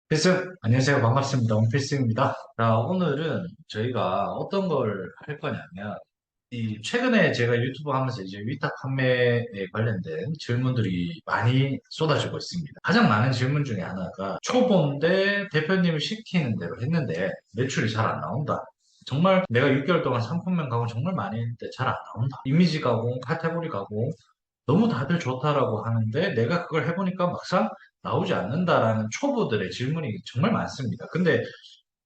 필승, 안녕하세요. 반갑습니다. 원필승입니다. 자, 오늘은 저희가 어떤 걸 할 거냐면, 최근에 제가 유튜브 하면서 이제 위탁 판매에 관련된 질문들이 많이 쏟아지고 있습니다. 가장 많은 질문 중에 하나가 초보인데 대표님이 시키는 대로 했는데 매출이 잘 안 나온다. 정말 내가 6개월 동안 상품명 가고 정말 많이 했는데 잘 안 나온다. 이미지 가고 카테고리 가고 너무 다들 좋다라고 하는데 내가 그걸 해보니까 막상 나오지 않는다라는 초보들의 질문이 정말 많습니다. 근데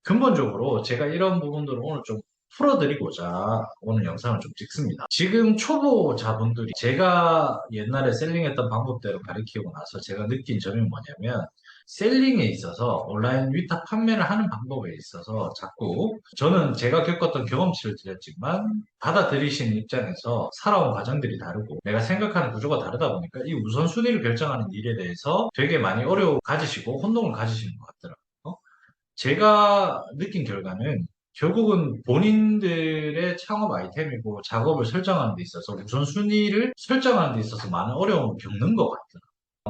근본적으로 제가 이런 부분들을 오늘 좀 풀어드리고자 오늘 영상을 좀 찍습니다. 지금 초보자분들이 제가 옛날에 셀링했던 방법대로 가르치고 나서 제가 느낀 점이 뭐냐면 셀링에 있어서 온라인 위탁 판매를 하는 방법에 있어서 자꾸 저는 제가 겪었던 경험치를 드렸지만 받아들이시는 입장에서 살아온 과정들이 다르고 내가 생각하는 구조가 다르다 보니까 이 우선순위를 결정하는 일에 대해서 되게 많이 어려움 가지시고 혼동을 가지시는 것 같더라고요. 제가 느낀 결과는 결국은 본인들의 창업 아이템이고 작업을 설정하는 데 있어서 우선순위를 설정하는 데 있어서 많은 어려움을 겪는 것 같아요.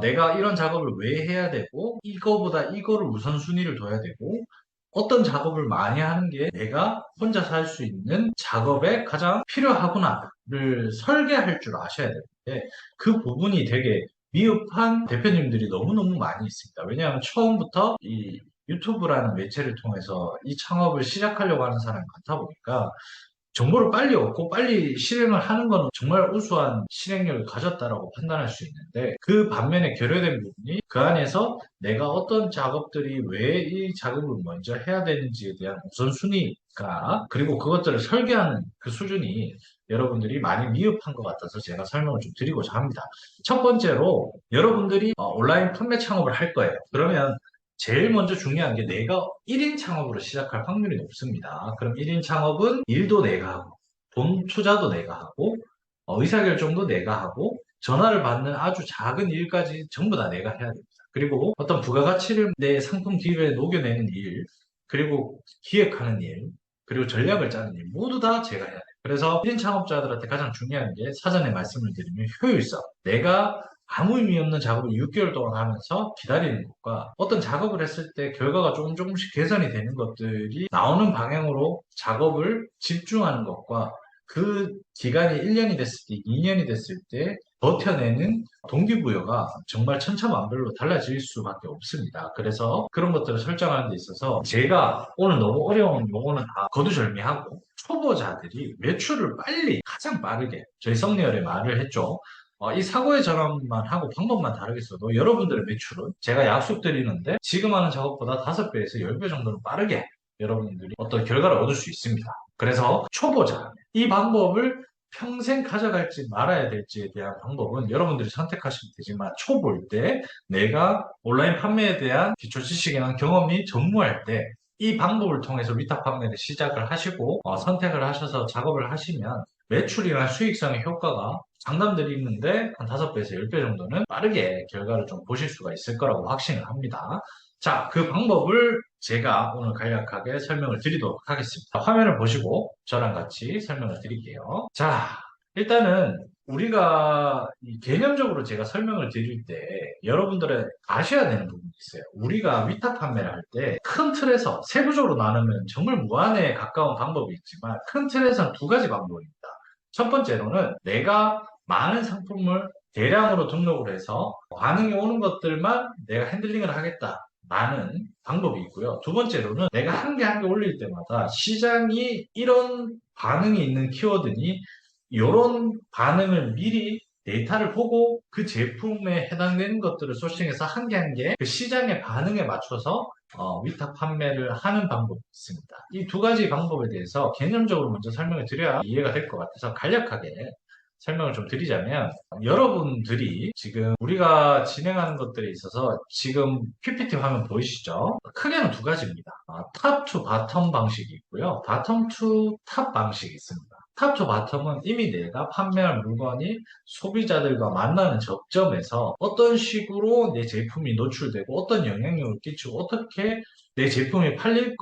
내가 이런 작업을 왜 해야 되고, 이거보다 이거를 우선순위를 둬야 되고, 어떤 작업을 많이 하는 게 내가 혼자서 할 수 있는 작업에 가장 필요하구나를 설계할 줄 아셔야 되는데, 그 부분이 되게 미흡한 대표님들이 너무너무 많이 있습니다. 왜냐하면 처음부터 이 유튜브라는 매체를 통해서 이 창업을 시작하려고 하는 사람이 많다 보니까 정보를 빨리 얻고 빨리 실행을 하는 거는 정말 우수한 실행력을 가졌다라고 판단할 수 있는데 그 반면에 결여된 부분이 그 안에서 내가 어떤 작업들이 왜 이 작업을 먼저 해야 되는지에 대한 우선순위가 그리고 그것들을 설계하는 그 수준이 여러분들이 많이 미흡한 것 같아서 제가 설명을 좀 드리고자 합니다. 첫 번째로 여러분들이 온라인 판매 창업을 할 거예요. 그러면 제일 먼저 중요한 게 내가 1인 창업으로 시작할 확률이 높습니다. 그럼 1인 창업은 일도 내가 하고, 돈 투자도 내가 하고, 의사결정도 내가 하고, 전화를 받는 아주 작은 일까지 전부 다 내가 해야 됩니다. 그리고 어떤 부가가치를 내 상품 기획에 녹여내는 일, 그리고 기획하는 일, 그리고 전략을 짜는 일, 모두 다 제가 해야 돼요. 그래서 1인 창업자들한테 가장 중요한 게 사전에 말씀을 드리면 효율성. 내가 아무 의미 없는 작업을 6개월 동안 하면서 기다리는 것과 어떤 작업을 했을 때 결과가 조금 조금씩 개선이 되는 것들이 나오는 방향으로 작업을 집중하는 것과 그 기간이 1년이 됐을 때, 2년이 됐을 때 버텨내는 동기부여가 정말 천차만별로 달라질 수밖에 없습니다. 그래서 그런 것들을 설정하는 데 있어서 제가 오늘 너무 어려운 용어는 다 거두절미하고 초보자들이 매출을 빨리, 가장 빠르게 저희 썸니얼에 말을 했죠. 이 사고의 전환만 하고 방법만 다르겠어도 여러분들의 매출은 제가 약속드리는데 지금 하는 작업보다 5배에서 10배 정도는 빠르게 여러분들이 어떤 결과를 얻을 수 있습니다. 그래서 초보자, 이 방법을 평생 가져갈지 말아야 될지에 대한 방법은 여러분들이 선택하시면 되지만 초보일 때 내가 온라인 판매에 대한 기초 지식이나 경험이 전무할 때 이 방법을 통해서 위탁 판매를 시작을 하시고 선택을 하셔서 작업을 하시면 매출이나 수익성의 효과가 장담들이 있는데 한 5배에서 10배 정도는 빠르게 결과를 좀 보실 수가 있을 거라고 확신을 합니다. 자, 그 방법을 제가 오늘 간략하게 설명을 드리도록 하겠습니다. 화면을 보시고 저랑 같이 설명을 드릴게요. 자, 일단은 우리가 개념적으로 제가 설명을 드릴 때 여러분들의 아셔야 되는 부분이 있어요. 우리가 위탁 판매를 할 때 큰 틀에서 세부적으로 나누면 정말 무한에 가까운 방법이 있지만 큰 틀에서는 두 가지 방법입니다. 첫 번째로는 내가 많은 상품을 대량으로 등록을 해서 반응이 오는 것들만 내가 핸들링을 하겠다라는 방법이 있고요. 두 번째로는 내가 한 개 한 개 올릴 때마다 시장이 이런 반응이 있는 키워드니 이런 반응을 미리 데이터를 보고 그 제품에 해당되는 것들을 소싱해서 한 개 한 개 그 시장의 반응에 맞춰서 위탁 판매를 하는 방법이 있습니다. 이 두 가지 방법에 대해서 개념적으로 먼저 설명을 드려야 이해가 될 것 같아서 간략하게 설명을 좀 드리자면 여러분들이 지금 우리가 진행하는 것들에 있어서 지금 PPT 화면 보이시죠? 크게는 두 가지입니다. 탑 투 바텀 방식이 있고요. 바텀 투 탑 방식이 있습니다. 탑 투 바텀은 이미 내가 판매할 물건이 소비자들과 만나는 접점에서 어떤 식으로 내 제품이 노출되고 어떤 영향력을 끼치고 어떻게 내 제품이 팔릴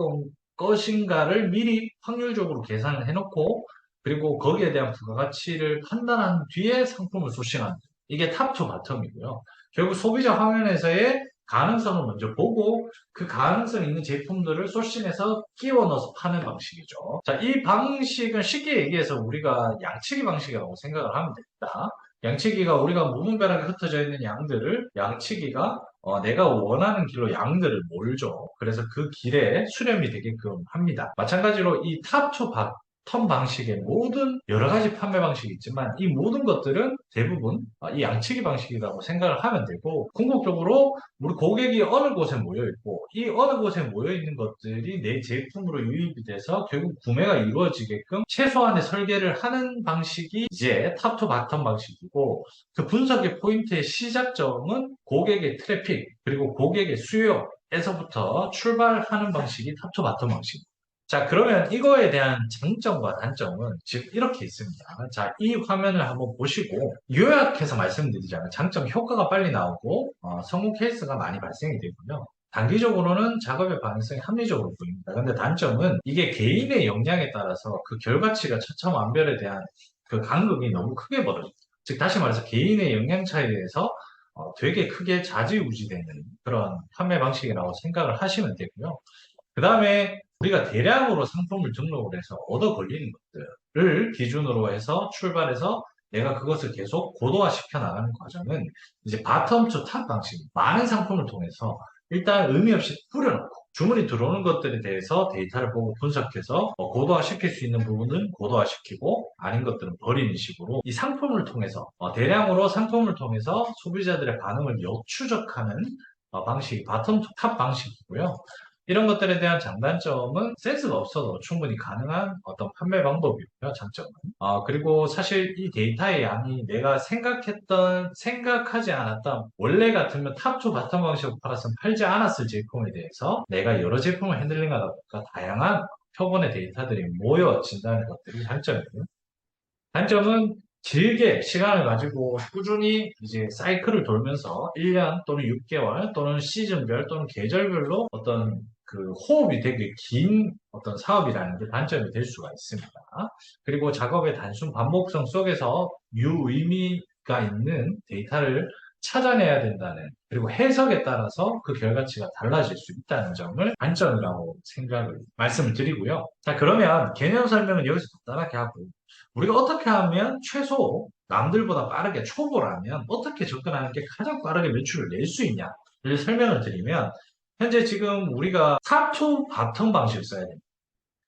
것인가를 미리 확률적으로 계산을 해놓고 그리고 거기에 대한 부가가치를 판단한 뒤에 상품을 소싱하는 이게 탑 투 바텀이고요. 결국 소비자 화면에서의 가능성을 먼저 보고 그 가능성 있는 제품들을 소싱해서 끼워 넣어서 파는 방식이죠. 자, 이 방식은 쉽게 얘기해서 우리가 양치기 방식이라고 생각을 하면 됩니다. 양치기가 우리가 무분별하게 흩어져 있는 양들을 양치기가 내가 원하는 길로 양들을 몰죠. 그래서 그 길에 수렴이 되게끔 합니다. 마찬가지로 이 탑2 턴 방식의 모든 여러 가지 판매 방식이 있지만 이 모든 것들은 대부분 이 양치기 방식이라고 생각을 하면 되고 궁극적으로 우리 고객이 어느 곳에 모여 있고 이 어느 곳에 모여 있는 것들이 내 제품으로 유입이 돼서 결국 구매가 이루어지게끔 최소한의 설계를 하는 방식이 이제 탑 투 바텀 방식이고 그 분석의 포인트의 시작점은 고객의 트래픽 그리고 고객의 수요에서부터 출발하는 방식이 탑 투 바텀 방식. 자, 그러면 이거에 대한 장점과 단점은 지금 이렇게 있습니다. 자, 이 화면을 한번 보시고 요약해서 말씀드리자면 장점 효과가 빨리 나오고 성공 케이스가 많이 발생이 되고요. 단기적으로는 작업의 방향성이 합리적으로 보입니다. 근데 단점은 이게 개인의 역량에 따라서 그 결과치가 처참완별에 대한 그 간극이 너무 크게 벌어집니다. 즉 다시 말해서 개인의 역량 차이에 대해서 되게 크게 좌지우지되는 그런 판매 방식이라고 생각을 하시면 되고요. 그 다음에 우리가 대량으로 상품을 등록을 해서 얻어 걸리는 것들을 기준으로 해서 출발해서 내가 그것을 계속 고도화시켜 나가는 과정은 이제 바텀 투 탑 방식, 많은 상품을 통해서 일단 의미 없이 뿌려놓고 주문이 들어오는 것들에 대해서 데이터를 보고 분석해서 고도화시킬 수 있는 부분은 고도화시키고 아닌 것들은 버리는 식으로 이 상품을 통해서 대량으로 상품을 통해서 소비자들의 반응을 역추적하는 방식이 바텀 투 탑 방식이고요. 이런 것들에 대한 장단점은 센스가 없어도 충분히 가능한 어떤 판매 방법이고요, 장점은. 그리고 사실 이 데이터의 양이 내가 생각하지 않았던, 원래 같으면 탑2 바텀 방식으로 팔았으면 팔지 않았을 제품에 대해서 내가 여러 제품을 핸들링하다 보니까 다양한 표본의 데이터들이 모여진다는 것들이 장점이고요. 단점은 길게 시간을 가지고 꾸준히 이제 사이클을 돌면서 1년 또는 6개월 또는 시즌별 또는 계절별로 어떤 그 호흡이 되게 긴 어떤 사업이라는 게 단점이 될 수가 있습니다. 그리고 작업의 단순 반복성 속에서 유의미가 있는 데이터를 찾아내야 된다는 그리고 해석에 따라서 그 결과치가 달라질 수 있다는 점을 단점이라고 생각을 말씀을 드리고요. 자, 그러면 개념 설명은 여기서 간단하게 하고 우리가 어떻게 하면 최소 남들보다 빠르게 초보라면 어떻게 접근하는 게 가장 빠르게 매출을 낼 수 있냐를 설명을 드리면 현재 지금 우리가 탑투 바텀 방식을 써야 됩니다.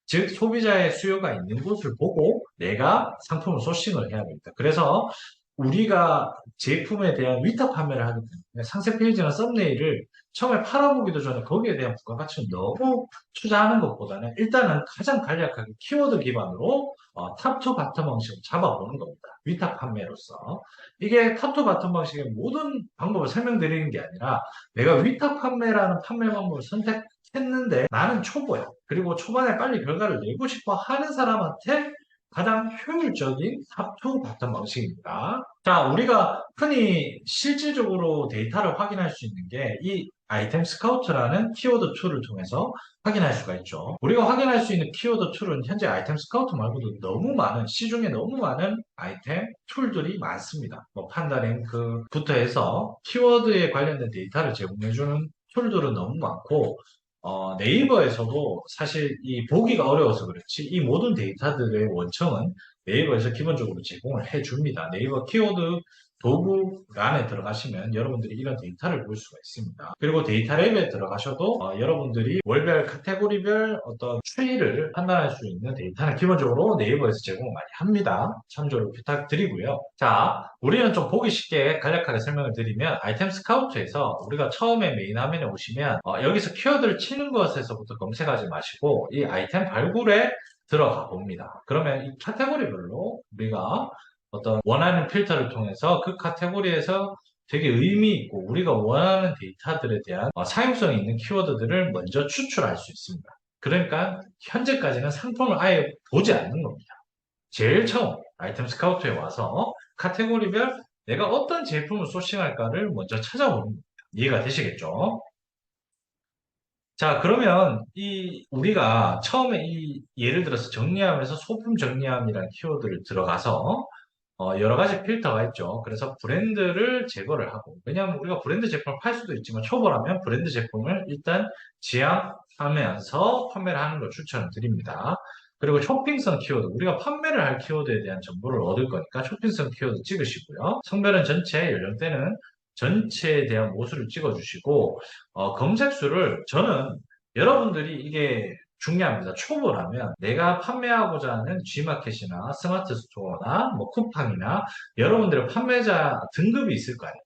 즉 소비자의 수요가 있는 곳을 보고 내가 상품을 소싱을 해야 됩니다. 그래서 우리가 제품에 대한 위탁 판매를 하기 때문에 상세 페이지나 썸네일을 처음에 팔아보기도 전에 거기에 대한 부가가치를 너무 투자하는 것보다는 일단은 가장 간략하게 키워드 기반으로 탑2 바텀 방식을 잡아보는 겁니다. 위탁 판매로서. 이게 탑2 바텀 방식의 모든 방법을 설명드리는 게 아니라 내가 위탁 판매라는 판매 방법을 선택했는데 나는 초보야. 그리고 초반에 빨리 결과를 내고 싶어 하는 사람한테 가장 효율적인 탑2 바텀 방식입니다. 자, 우리가 흔히 실질적으로 데이터를 확인할 수 있는 게 이 아이템 스카우트라는 키워드 툴을 통해서 확인할 수가 있죠. 우리가 확인할 수 있는 키워드 툴은 현재 아이템 스카우트 말고도 너무 많은, 시중에 너무 많은 아이템 툴들이 많습니다. 뭐 판다 랭크부터 해서 키워드에 관련된 데이터를 제공해주는 툴들은 너무 많고 네이버에서도 사실 이 보기가 어려워서 그렇지 이 모든 데이터들의 원청은 네이버에서 기본적으로 제공을 해줍니다. 네이버 키워드 도구란에 들어가시면 여러분들이 이런 데이터를 볼 수가 있습니다. 그리고 데이터 랩에 들어가셔도 여러분들이 월별 카테고리별 어떤 추이를 판단할 수 있는 데이터는 기본적으로 네이버에서 제공을 많이 합니다. 참조를 부탁드리고요. 자, 우리는 좀 보기 쉽게 간략하게 설명을 드리면 아이템 스카우트에서 우리가 처음에 메인 화면에 오시면 여기서 키워드를 치는 것에서부터 검색하지 마시고 이 아이템 발굴에 들어가 봅니다. 그러면 이 카테고리별로 우리가 어떤 원하는 필터를 통해서 그 카테고리에서 되게 의미 있고 우리가 원하는 데이터들에 대한 사용성이 있는 키워드들을 먼저 추출할 수 있습니다. 그러니까 현재까지는 상품을 아예 보지 않는 겁니다. 제일 처음 아이템 스카우트에 와서 카테고리별 내가 어떤 제품을 소싱할까를 먼저 찾아보는 겁니다. 이해가 되시겠죠? 자, 그러면 우리가 처음에 예를 들어서 정리함에서 소품 정리함이라는 키워드를 들어가서 여러 가지 필터가 있죠. 그래서 브랜드를 제거를 하고, 왜냐하면 우리가 브랜드 제품을 팔 수도 있지만 초보라면 브랜드 제품을 일단 지향하면서 판매를 하는 걸 추천을 드립니다. 그리고 쇼핑성 키워드, 우리가 판매를 할 키워드에 대한 정보를 얻을 거니까 쇼핑성 키워드 찍으시고요. 성별은 전체, 연령대는 전체에 대한 모수를 찍어주시고, 검색수를 저는 여러분들이 이게 중요합니다. 초보라면 내가 판매하고자 하는 G마켓이나 스마트 스토어나 뭐 쿠팡이나 여러분들의 판매자 등급이 있을 거 아니에요.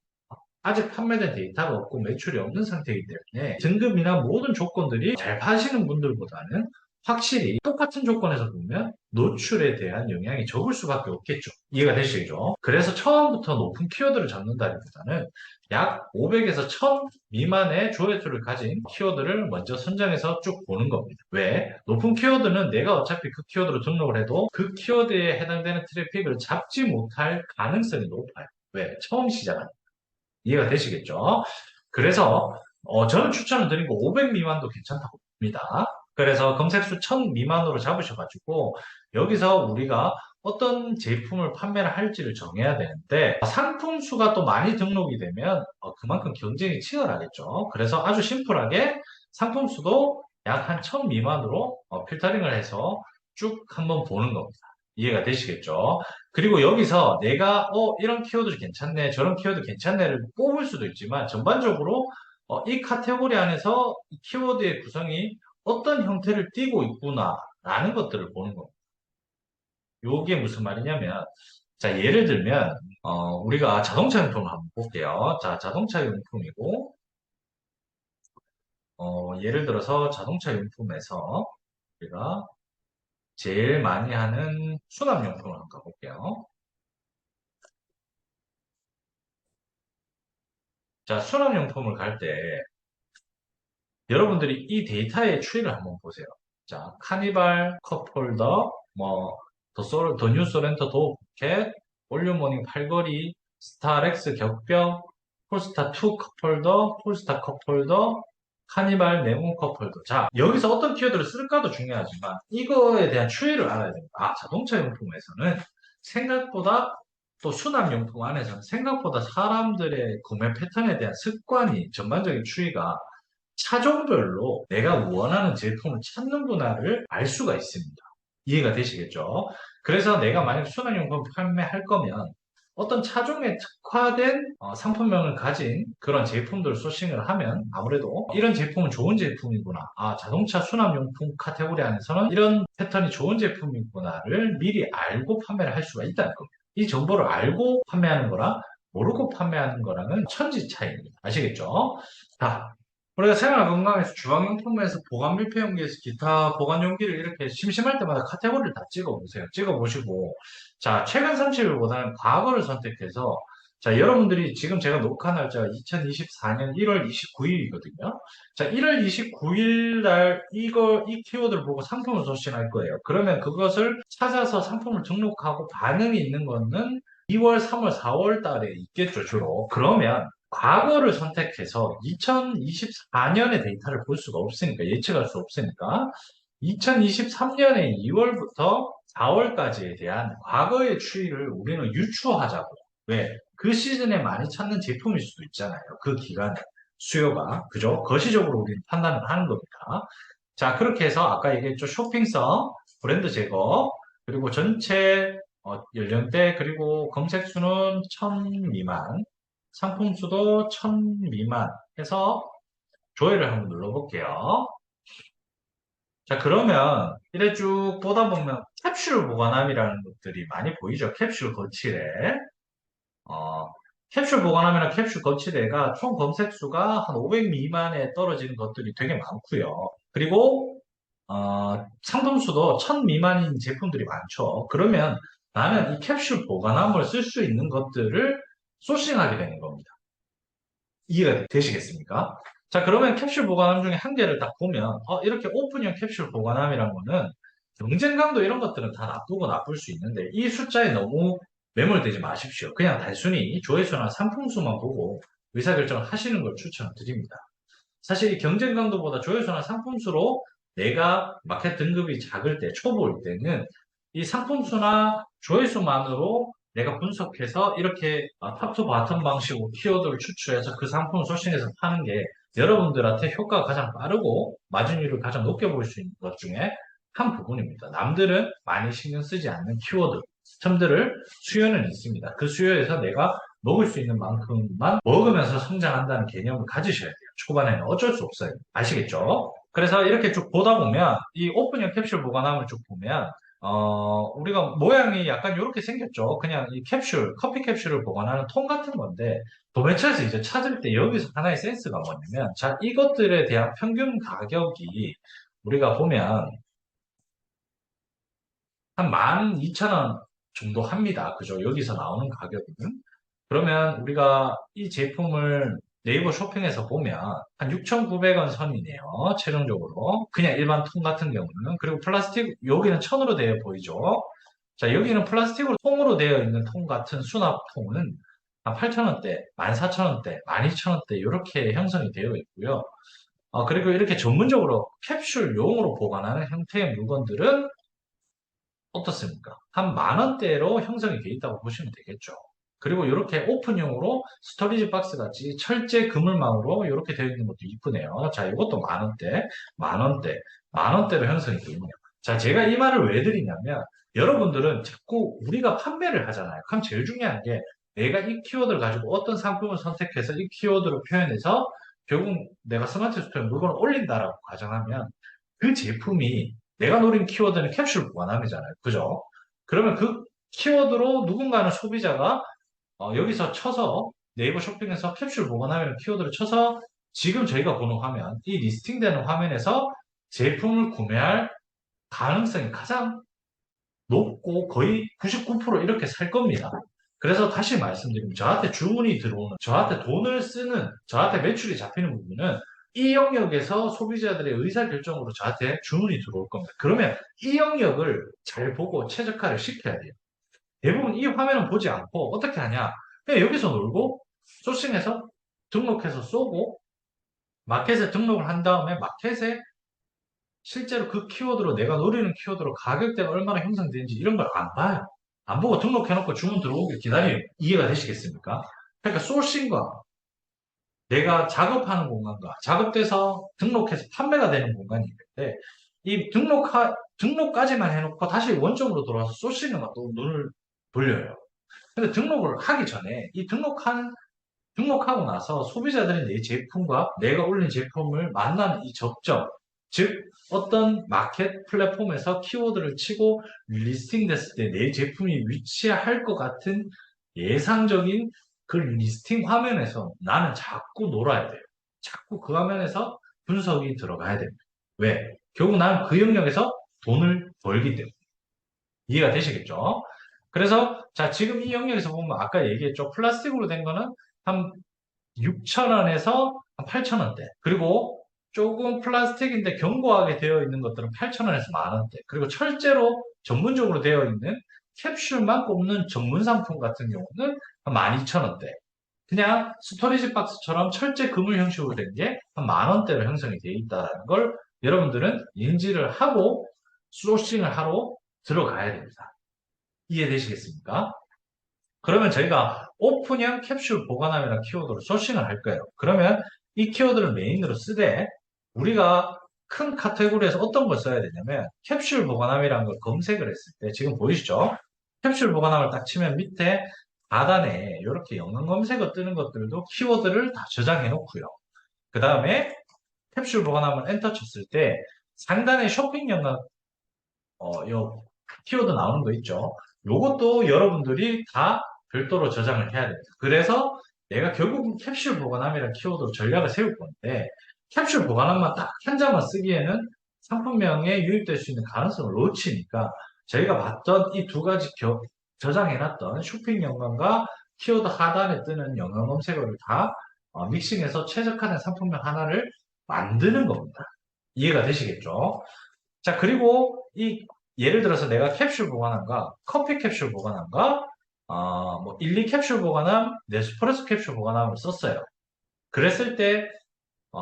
아직 판매된 데이터가 없고 매출이 없는 상태이기 때문에 등급이나 모든 조건들이 잘 파시는 분들보다는 확실히 똑같은 조건에서 보면 노출에 대한 영향이 적을 수밖에 없겠죠. 이해가 되시죠? 그래서 처음부터 높은 키워드를 잡는다기보다는 약 500에서 1000 미만의 조회수를 가진 키워드를 먼저 선정해서 쭉 보는 겁니다. 왜? 높은 키워드는 내가 어차피 그 키워드로 등록을 해도 그 키워드에 해당되는 트래픽을 잡지 못할 가능성이 높아요. 왜? 처음 시작하는. 이해가 되시겠죠? 그래서 저는 추천을 드린 거 500 미만도 괜찮다고 봅니다. 그래서 검색수 1000 미만으로 잡으셔가지고 여기서 우리가 어떤 제품을 판매를 할지를 정해야 되는데 상품 수가 또 많이 등록이 되면 그만큼 경쟁이 치열하겠죠. 그래서 아주 심플하게 상품 수도 약 한 1000 미만으로 필터링을 해서 쭉 한번 보는 겁니다. 이해가 되시겠죠? 그리고 여기서 내가 이런 키워드 괜찮네 저런 키워드 괜찮네를 뽑을 수도 있지만 전반적으로 이 카테고리 안에서 이 키워드의 구성이 어떤 형태를 띠고 있구나 라는 것들을 보는 겁니다. 요게 무슨 말이냐면 자 예를 들면 우리가 자동차 용품을 한번 볼게요. 자 자동차 용품이고 예를 들어서 자동차 용품에서 우리가 제일 많이 하는 수납용품을 한번 가볼게요. 자, 수납용품을 갈 때 여러분들이 이 데이터의 추이를 한번 보세요. 자, 카니발, 컵홀더, 더 뉴 소렌토 도어 포켓, 올류모닝 팔걸이, 스타렉스 격벽, 폴스타2 컵홀더, 폴스타 컵홀더, 카니발 네모 컵홀더. 자, 여기서 어떤 키워드를 쓸까도 중요하지만 이거에 대한 추이를 알아야 됩니다. 자동차 용품에서는 생각보다 또 수납용품 안에서는 생각보다 사람들의 구매 패턴에 대한 습관이 전반적인 추이가 차종별로 내가 원하는 제품을 찾는구나를 알 수가 있습니다. 이해가 되시겠죠? 그래서 내가 만약 수납용품 판매할 거면 어떤 차종에 특화된 상품명을 가진 그런 제품들을 소싱을 하면 아무래도 이런 제품은 좋은 제품이구나. 자동차 수납용품 카테고리 안에서는 이런 패턴이 좋은 제품이구나를 미리 알고 판매를 할 수가 있다는 겁니다. 이 정보를 알고 판매하는 거랑 모르고 판매하는 거랑은 천지 차이입니다. 아시겠죠? 자, 우리가 생활 건강에서 주방용품에서 보관 밀폐용기에서 기타 보관용기를 이렇게 심심할 때마다 카테고리를 다 찍어보세요. 찍어보시고, 자, 최근 30일보다는 과거를 선택해서, 자, 여러분들이 지금 제가 녹화 날짜가 2024년 1월 29일이거든요. 자, 1월 29일 날 이 키워드를 보고 상품을 소싱할 거예요. 그러면 그것을 찾아서 상품을 등록하고 반응이 있는 거는 2월, 3월, 4월 달에 있겠죠, 주로. 그러면 과거를 선택해서 2024년의 데이터를 볼 수가 없으니까, 예측할 수 없으니까, 2023년의 2월부터 4월까지에 대한 과거의 추이를 우리는 유추하자고. 왜? 그 시즌에 많이 찾는 제품일 수도 있잖아요. 그 기간에. 수요가. 그죠? 거시적으로 우리는 판단을 하는 겁니다. 자, 그렇게 해서 아까 얘기했죠. 쇼핑성, 브랜드 제거, 그리고 전체 연령대, 그리고 검색 수는 1000 미만, 상품 수도 1000 미만 해서 조회를 한번 눌러볼게요. 자, 그러면 이래 쭉 보다 보면 캡슐 보관함이라는 것들이 많이 보이죠. 캡슐 거치대. 어, 캡슐 보관함이나 캡슐 거치대가 총 검색 수가 한 500 미만에 떨어지는 것들이 되게 많고요. 그리고 상품 수도 1000 미만인 제품들이 많죠. 그러면 나는 이 캡슐 보관함을 쓸 수 있는 것들을 소싱하게 되는 겁니다. 이해가 되시겠습니까? 자, 그러면 캡슐 보관함 중에 한 개를 딱 보면, 이렇게 오픈형 캡슐 보관함이란 거는 경쟁 강도 이런 것들은 다 나쁘고 나쁠 수 있는데, 이 숫자에 너무 매몰되지 마십시오. 그냥 단순히 조회수나 상품 수만 보고 의사결정을 하시는 걸 추천드립니다. 사실 이 경쟁 강도보다 조회수나 상품 수로 내가 마켓 등급이 작을 때, 초보일 때는 이 상품 수나 조회수만으로 내가 분석해서 이렇게 탑투 바텀 방식으로 키워드를 추출해서 그 상품을 소싱해서 파는 게 여러분들한테 효과가 가장 빠르고 마진율을 가장 높게 볼 수 있는 것 중에 한 부분입니다. 남들은 많이 신경 쓰지 않는 키워드, term들을 수요는 있습니다. 그 수요에서 내가 먹을 수 있는 만큼만 먹으면서 성장한다는 개념을 가지셔야 돼요. 초반에는 어쩔 수 없어요. 아시겠죠? 그래서 이렇게 쭉 보다 보면 이 오픈형 캡슐 보관함을 쭉 보면 우리가 모양이 약간 이렇게 생겼죠. 그냥 이 캡슐, 커피 캡슐을 보관하는 통 같은 건데, 도매처에서 이제 찾을 때 여기서 하나의 센스가 뭐냐면, 자, 이것들에 대한 평균 가격이 우리가 보면 한 12,000원 정도 합니다. 그죠? 여기서 나오는 가격은. 그러면 우리가 이 제품을 네이버 쇼핑에서 보면 한 6,900원 선이네요. 최종적으로. 그냥 일반 통 같은 경우는. 그리고 플라스틱, 여기는 천으로 되어 보이죠? 자, 여기는 플라스틱으로 통으로 되어 있는 통 같은 수납통은 한 8,000원대, 14,000원대, 12,000원대 이렇게 형성이 되어 있고요. 그리고 이렇게 전문적으로 캡슐용으로 보관하는 형태의 물건들은 어떻습니까? 한 만 원대로 형성이 되어 있다고 보시면 되겠죠. 그리고 이렇게 오픈형으로 스토리지 박스 같이 철제 그물망으로 이렇게 되어 있는 것도 이쁘네요. 자, 이것도 만 원대, 만 원대, 만 원대로 형성이 되어 있네요. 자, 제가 이 말을 왜 드리냐면 여러분들은 자꾸 우리가 판매를 하잖아요. 그럼 제일 중요한 게 내가 이 키워드를 가지고 어떤 상품을 선택해서 이 키워드를 표현해서 결국 내가 스마트 스토어에 물건을 올린다라고 가정하면 그 제품이 내가 노린 키워드는 캡슐 보관함이잖아요. 그죠? 그러면 그 키워드로 누군가는 소비자가 여기서 쳐서 네이버 쇼핑에서 캡슐 보관함이라는 키워드를 쳐서 지금 저희가 보는 화면, 이 리스팅되는 화면에서 제품을 구매할 가능성이 가장 높고 거의 99% 이렇게 살 겁니다. 그래서 다시 말씀드리면 저한테 주문이 들어오는, 저한테 돈을 쓰는, 저한테 매출이 잡히는 부분은 이 영역에서 소비자들의 의사결정으로 저한테 주문이 들어올 겁니다. 그러면 이 영역을 잘 보고 최적화를 시켜야 돼요. 대부분 이 화면은 보지 않고 어떻게 하냐? 그냥 여기서 놀고 소싱해서 등록해서 쏘고 마켓에 등록을 한 다음에 마켓에 실제로 그 키워드로 내가 노리는 키워드로 가격대가 얼마나 형성되는지 이런 걸 안 봐요. 안 보고 등록해놓고 주문 들어오길 기다려요. 이해가 되시겠습니까? 그러니까 소싱과 내가 작업하는 공간과 작업돼서 등록해서 판매가 되는 공간이 있는데 이 등록까지만 해놓고 다시 원점으로 돌아와서 소싱에만 또 눈을 돌려요. 근데 등록을 하기 전에 이 등록하고 나서 소비자들이 내 제품과 내가 올린 제품을 만나는 이 접점, 즉 어떤 마켓 플랫폼에서 키워드를 치고 리스팅 됐을 때 내 제품이 위치할 것 같은 예상적인 그 리스팅 화면에서 나는 자꾸 놀아야 돼요. 자꾸 그 화면에서 분석이 들어가야 됩니다. 왜? 결국 나는 그 영역에서 돈을 벌기 때문에. 이해가 되시겠죠? 그래서 자 지금 이 영역에서 보면 아까 얘기했죠. 플라스틱으로 된 거는 한 6,000원에서 한 8,000원대. 그리고 조금 플라스틱인데 견고하게 되어 있는 것들은 8,000원에서 만원대. 그리고 철제로 전문적으로 되어 있는 캡슐만 꼽는 전문 상품 같은 경우는 한 12,000원대. 그냥 스토리지 박스처럼 철제 그물 형식으로 된 게 한 만원대로 형성이 되어 있다는 걸 여러분들은 인지를 하고 소싱을 하러 들어가야 됩니다. 이해되시겠습니까? 그러면 저희가 오픈형 캡슐 보관함이라는 키워드로 소싱을 할 거예요. 그러면 이 키워드를 메인으로 쓰되 우리가 큰 카테고리에서 어떤 걸 써야 되냐면 캡슐 보관함이라는 걸 검색을 했을 때 지금 보이시죠? 캡슐 보관함을 딱 치면 밑에 하단에 이렇게 영상 검색어 뜨는 것들도 키워드를 다 저장해 놓고요. 그 다음에 캡슐 보관함을 엔터 쳤을 때 상단에 쇼핑 영상 요 키워드 나오는 거 있죠? 요것도 여러분들이 다 별도로 저장을 해야 됩니다. 그래서 내가 결국은 캡슐 보관함이라는 키워드로 전략을 세울 건데 캡슐 보관함만 딱 한 장만 쓰기에는 상품명에 유입될 수 있는 가능성을 놓치니까 저희가 봤던 이 두 가지 저장해놨던 쇼핑 영상과 키워드 하단에 뜨는 영상 검색어를 다 믹싱해서 최적화된 상품명 하나를 만드는 겁니다. 이해가 되시겠죠? 자, 그리고 이 예를 들어서 내가 캡슐 보관함과 커피 캡슐 보관함과 뭐 일리 캡슐 보관함, 네스프레소 캡슐 보관함을 썼어요. 그랬을 때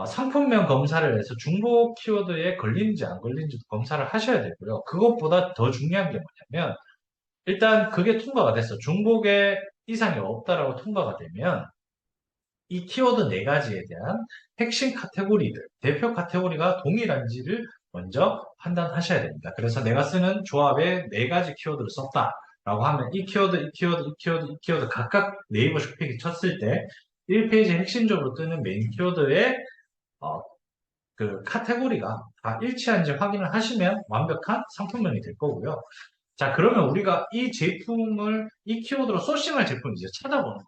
상품명 검사를 해서 중복 키워드에 걸리는지 안 걸리는지도 검사를 하셔야 되고요. 그것보다 더 중요한 게 뭐냐면 일단 그게 통과가 됐어. 중복에 이상이 없다라고 통과가 되면 이 키워드 네 가지에 대한 핵심 카테고리들, 대표 카테고리가 동일한지를 먼저 판단하셔야 됩니다. 그래서 내가 쓰는 조합에 네 가지 키워드를 썼다라고 하면 이 키워드, 이 키워드, 이 키워드, 이 키워드 각각 네이버 쇼핑에 쳤을 때 1페이지에 핵심적으로 뜨는 메인 키워드의 어, 그 카테고리가 다 일치한지 확인을 하시면 완벽한 상품명이 될 거고요. 자, 그러면 우리가 이 제품을 이 키워드로 소싱할 제품을 이제 찾아보는 거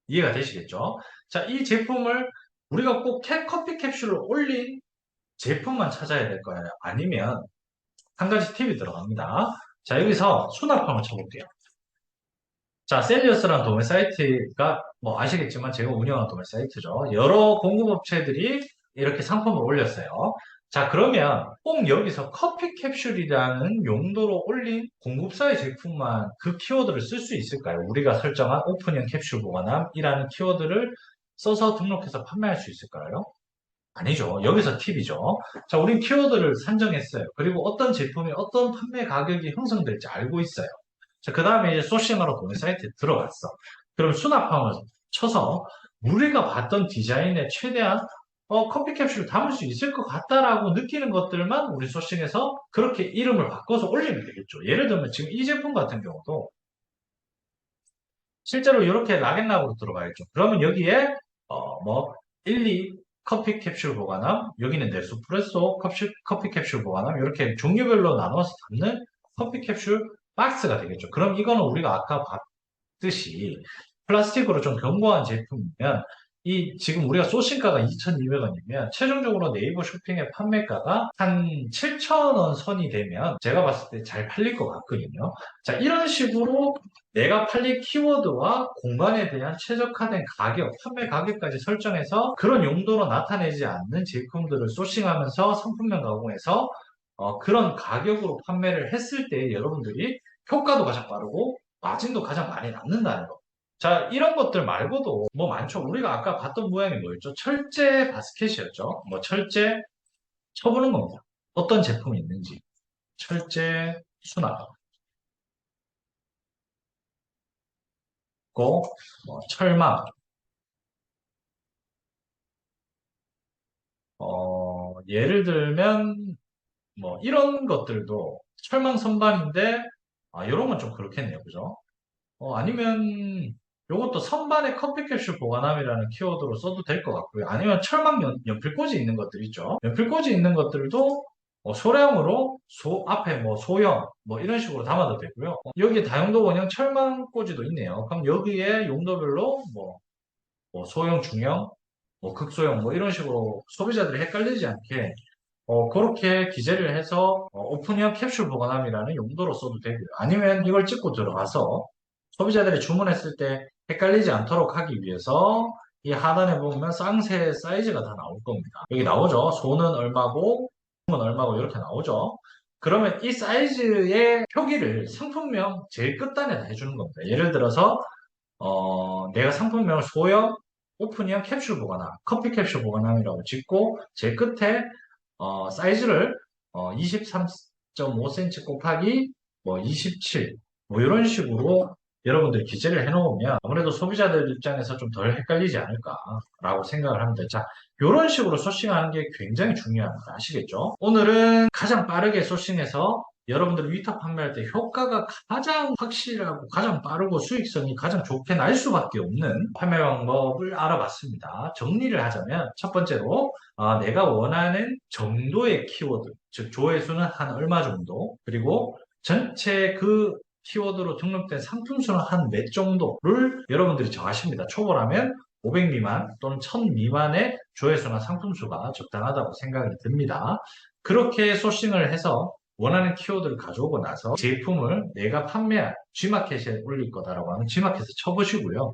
이해가 되시겠죠? 자, 이 제품을 우리가 꼭 커피 캡슐을 올린 제품만 찾아야 될 거예요. 아니면 한 가지 팁이 들어갑니다. 자, 여기서 수납 한번 쳐볼게요. 자, 셀리어스라는 도매 사이트가 뭐 아시겠지만 제가 운영하는 도매 사이트죠. 여러 공급업체들이 이렇게 상품을 올렸어요. 자, 그러면 꼭 여기서 커피 캡슐이라는 용도로 올린 공급사의 제품만 그 키워드를 쓸 수 있을까요? 우리가 설정한 오픈형 캡슐 보관함이라는 키워드를 써서 등록해서 판매할 수 있을까요? 아니죠. 여기서 팁이죠. 자, 우린 키워드를 산정했어요. 그리고 어떤 제품이 어떤 판매 가격이 형성될지 알고 있어요. 자, 그 다음에 이제 소싱하러 도매 사이트에 들어갔어. 그럼 수납함을 쳐서 우리가 봤던 디자인에 최대한 커피 캡슐을 담을 수 있을 것 같다라고 느끼는 것들만 우리 소싱해서 그렇게 이름을 바꿔서 올리면 되겠죠. 예를 들면 지금 이 제품 같은 경우도 실제로 이렇게 락앤락으로 들어가야죠. 그러면 여기에 뭐 1, 2 커피 캡슐 보관함, 여기는 네스프레소 커피 캡슐 보관함 이렇게 종류별로 나눠서 담는 커피 캡슐 박스가 되겠죠. 그럼 이거는 우리가 아까 봤듯이 플라스틱으로 좀 견고한 제품이면 이 지금 우리가 소싱가가 2,200원이면 최종적으로 네이버 쇼핑의 판매가가 한 7,000원 선이 되면 제가 봤을 때 잘 팔릴 것 같거든요. 자, 이런 식으로 내가 팔릴 키워드와 공간에 대한 최적화된 가격, 판매 가격까지 설정해서 그런 용도로 나타내지 않는 제품들을 소싱하면서 상품명 가공해서 그런 가격으로 판매를 했을 때 여러분들이 효과도 가장 빠르고 마진도 가장 많이 남는다는 거. 자, 이런 것들 말고도 뭐 많죠. 우리가 아까 봤던 모양이 뭐였죠? 철제 바스켓이었죠. 뭐 철제 쳐보는 겁니다. 어떤 제품이 있는지. 철제 수납, 고, 뭐 철망, 예를 들면 뭐 이런 것들도 철망 선반인데 이런 건 좀 그렇겠네요. 그죠? 아니면 요것도 선반에 커피 캡슐 보관함이라는 키워드로 써도 될 것 같고요. 아니면 철망 연필꽂이 있는 것들 있죠. 연필꽂이 있는 것들도 소량으로 앞에 뭐 소형 뭐 이런 식으로 담아도 되고요. 여기에 다용도 원형 철망꽂이도 있네요. 그럼 여기에 용도별로 뭐 소형, 중형, 뭐 극소형 뭐 이런 식으로 소비자들이 헷갈리지 않게 그렇게 기재를 해서 오픈형 캡슐 보관함이라는 용도로 써도 되고요. 아니면 이걸 찍고 들어가서 소비자들이 주문했을 때 헷갈리지 않도록 하기 위해서 이 하단에 보면 쌍세 사이즈가 다 나올 겁니다. 여기 나오죠. 소는 얼마고, 은 얼마고 이렇게 나오죠. 그러면 이 사이즈의 표기를 상품명 제일 끝단에다 해주는 겁니다. 예를 들어서 내가 상품명을 소형, 오픈형 캡슐 보관함, 커피 캡슐 보관함이라고 짓고 제일 끝에 사이즈를 23.5cm 곱하기 뭐 27, 뭐 이런 식으로 여러분들이 기재를 해놓으면 아무래도 소비자들 입장에서 좀 덜 헷갈리지 않을까라고 생각을 합니다. 자, 이런 식으로 소싱하는 게 굉장히 중요합니다. 아시겠죠? 오늘은 가장 빠르게 소싱해서 여러분들 위탁 판매할 때 효과가 가장 확실하고 가장 빠르고 수익성이 가장 좋게 날 수밖에 없는 판매 방법을 알아봤습니다. 정리를 하자면 첫 번째로 내가 원하는 정도의 키워드, 즉 조회수는 한 얼마 정도, 그리고 전체 그 키워드로 등록된 상품 수는 한 몇 정도를 여러분들이 정하십니다. 초보라면 500 미만 또는 1000 미만의 조회수나 상품 수가 적당하다고 생각이 듭니다. 그렇게 소싱을 해서 원하는 키워드를 가져오고 나서 제품을 내가 판매할 G마켓에 올릴 거다라고 하면 G마켓에 쳐보시고요.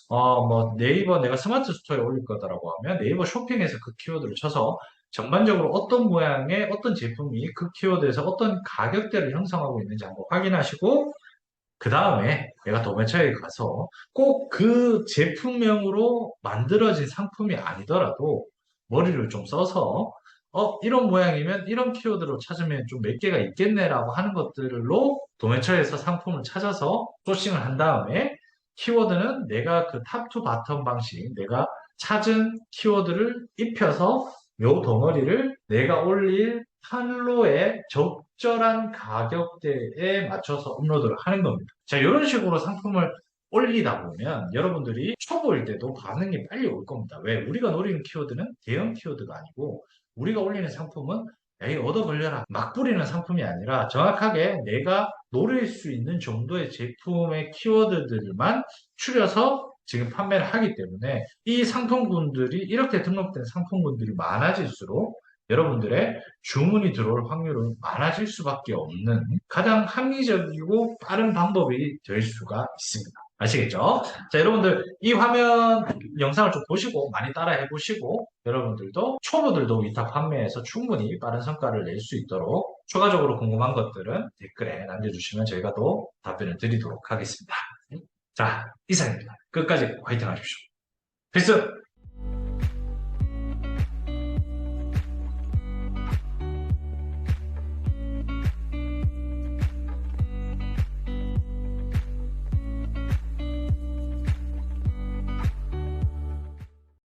뭐 네이버 내가 스마트 스토어에 올릴 거다라고 하면 네이버 쇼핑에서 그 키워드를 쳐서 전반적으로 어떤 모양의 어떤 제품이 그 키워드에서 어떤 가격대를 형성하고 있는지 한번 확인하시고 그 다음에 내가 도매처에 가서 꼭 그 제품명으로 만들어진 상품이 아니더라도 머리를 좀 써서 이런 모양이면 이런 키워드로 찾으면 좀 몇 개가 있겠네라고 하는 것들로 도매처에서 상품을 찾아서 소싱을 한 다음에 키워드는 내가 그 탑 투 바텀 방식, 내가 찾은 키워드를 입혀서 요 덩어리를 내가 올릴 판로에 적절한 가격대에 맞춰서 업로드를 하는 겁니다. 자, 이런 식으로 상품을 올리다 보면 여러분들이 초보일 때도 반응이 빨리 올 겁니다. 왜? 우리가 노리는 키워드는 대형 키워드가 아니고 우리가 올리는 상품은 에이, 얻어 걸려라. 막 뿌리는 상품이 아니라 정확하게 내가 노릴 수 있는 정도의 제품의 키워드들만 추려서 지금 판매를 하기 때문에 이 상품군들이 이렇게 등록된 상품군들이 많아질수록 여러분들의 주문이 들어올 확률은 많아질 수밖에 없는 가장 합리적이고 빠른 방법이 될 수가 있습니다. 아시겠죠? 자, 여러분들 이 화면 영상을 좀 보시고 많이 따라해 보시고 여러분들도 초보들도 위탁 판매에서 충분히 빠른 성과를 낼 수 있도록 추가적으로 궁금한 것들은 댓글에 남겨주시면 저희가 또 답변을 드리도록 하겠습니다. 자, 이상입니다. 끝까지 화이팅 하십시오. 필수!